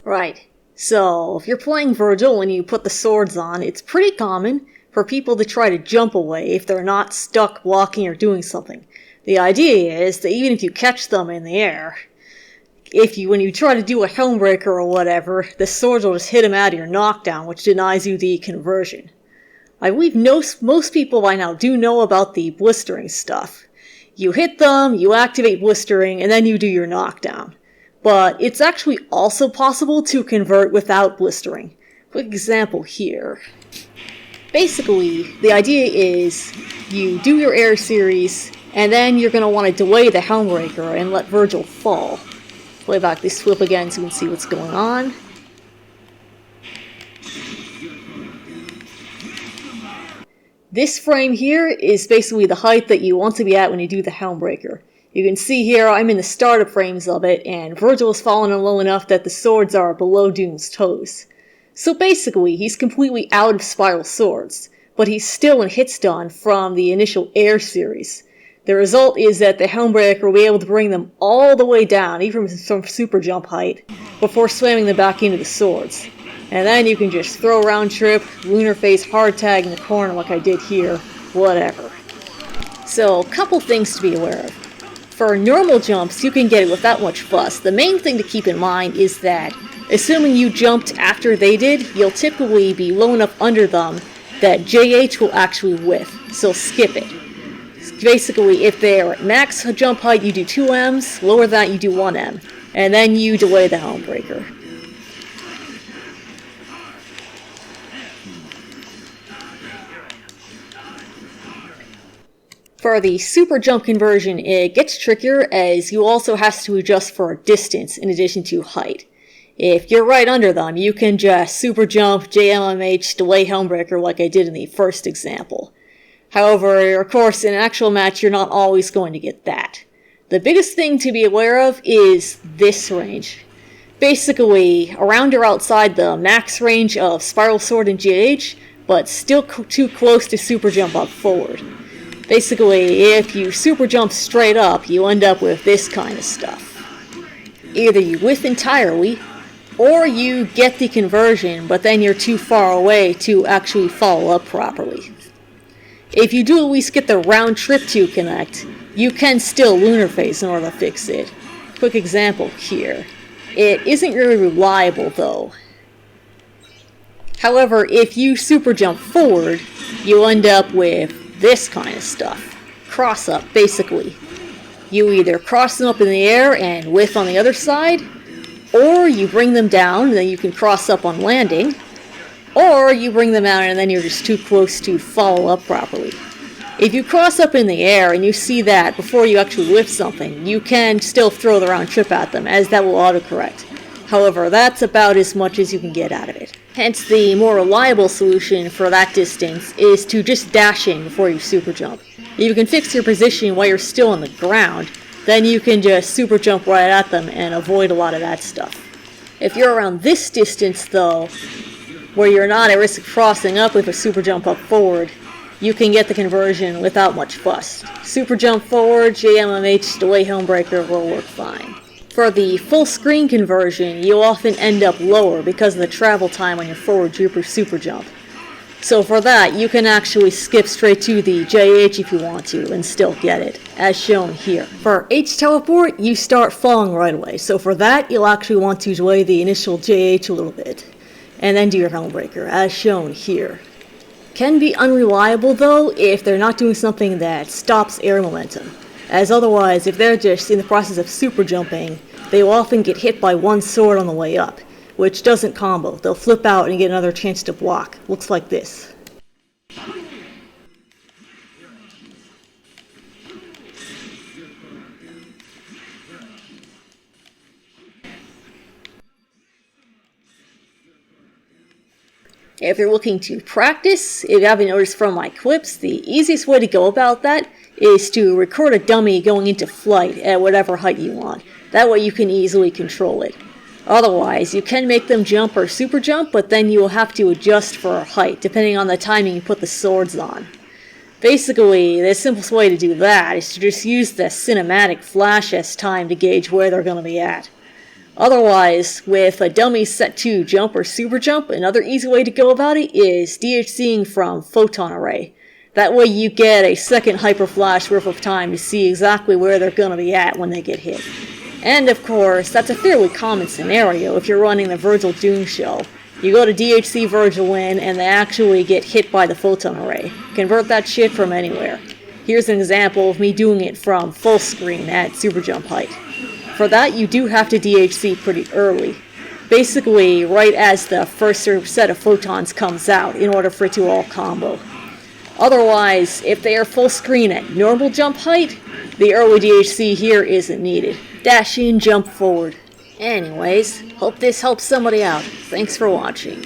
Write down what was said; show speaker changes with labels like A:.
A: Right. So, if you're playing Vergil and you put the swords on, it's pretty common for people to try to jump away if they're not stuck walking or doing something. The idea is that even if you catch them in the air, when you try to do a helmbreaker or whatever, the swords will just hit them out of your knockdown, which denies you the conversion. I believe most people by now do know about the blistering stuff. You hit them, you activate blistering, and then you do your knockdown. But it's actually also possible to convert without blistering. Quick example here. Basically, the idea is you do your air series, and then you're going to want to delay the helmbreaker and let Vergil fall. Play back this flip again so you can see what's going on. This frame here is basically the height that you want to be at when you do the helmbreaker. You can see here I'm in the startup frames of it, and Vergil has fallen in low enough that the swords are below Doom's toes. So basically, he's completely out of Spiral Swords, but he's still in hit stun from the initial air series. The result is that the helmbreaker will be able to bring them all the way down, even from super jump height, before slamming them back into the swords. And then you can just throw round trip, lunar face, hard tag in the corner like I did here, whatever. So, a couple things to be aware of. For normal jumps, you can get it without much fuss. The main thing to keep in mind is that, assuming you jumped after they did, you'll typically be low enough under them that JH will actually whiff, so skip it. Basically, if they're at max jump height, you do 2Ms, lower than that, you do 1M, and then you delay the helmbreaker. For the super jump conversion, it gets trickier as you also have to adjust for distance in addition to height. If you're right under them, you can just super jump, JMMH, delay helmbreaker like I did in the first example. However, of course, in an actual match, you're not always going to get that. The biggest thing to be aware of is this range. Basically, around or outside the max range of Spiral Sword and JH, but still too close to super jump up forward. Basically, if you super jump straight up, you end up with this kind of stuff. Either you whiff entirely, or you get the conversion, but then you're too far away to actually follow up properly. If you do at least get the round trip to connect, you can still lunar phase in order to fix it. Quick example here. It isn't really reliable though. However, if you super jump forward, you end up with this kind of stuff. Cross up, basically. You either cross them up in the air and whiff on the other side, or you bring them down and then you can cross up on landing, or you bring them out and then you're just too close to follow up properly. If you cross up in the air and you see that before you actually whiff something, you can still throw the round trip at them, as that will autocorrect. However, that's about as much as you can get out of it. Hence, the more reliable solution for that distance is to just dash in before you super jump. If you can fix your position while you're still on the ground, then you can just super jump right at them and avoid a lot of that stuff. If you're around this distance though, where you're not at risk of crossing up with a super jump up forward, you can get the conversion without much fuss. Super jump forward, JMMH, delay helmbreaker will work fine. For the full screen conversion, you'll often end up lower because of the travel time on your forward drooper super jump. So for that, you can actually skip straight to the JH if you want to and still get it, as shown here. For H teleport, you start falling right away, so for that, you'll actually want to delay the initial JH a little bit, and then do your helmbreaker, as shown here. Can be unreliable though if they're not doing something that stops air momentum, as otherwise, if they're just in the process of super jumping, they will often get hit by one sword on the way up, which doesn't combo. They'll flip out and get another chance to block. Looks like this. If you're looking to practice, if you haven't noticed from my clips, the easiest way to go about that is to record a dummy going into flight at whatever height you want. That way you can easily control it. Otherwise, you can make them jump or super jump, but then you will have to adjust for height, depending on the timing you put the swords on. Basically, the simplest way to do that is to just use the cinematic flash as time to gauge where they're going to be at. Otherwise, with a dummy set to jump or super jump, another easy way to go about it is DHCing from photon array. That way you get a second hyper flash worth of time to see exactly where they're going to be at when they get hit. And of course, that's a fairly common scenario if you're running the Vergil Doom Shell. You go to DHC Vergil in and they actually get hit by the photon array. Convert that shit from anywhere. Here's an example of me doing it from full screen at super jump height. For that, you do have to DHC pretty early. Basically, right as the first set of photons comes out in order for it to all combo. Otherwise, if they are full screen at normal jump height, the early DHC here isn't needed. Dash in, jump forward. Anyways, hope this helps somebody out. Thanks for watching.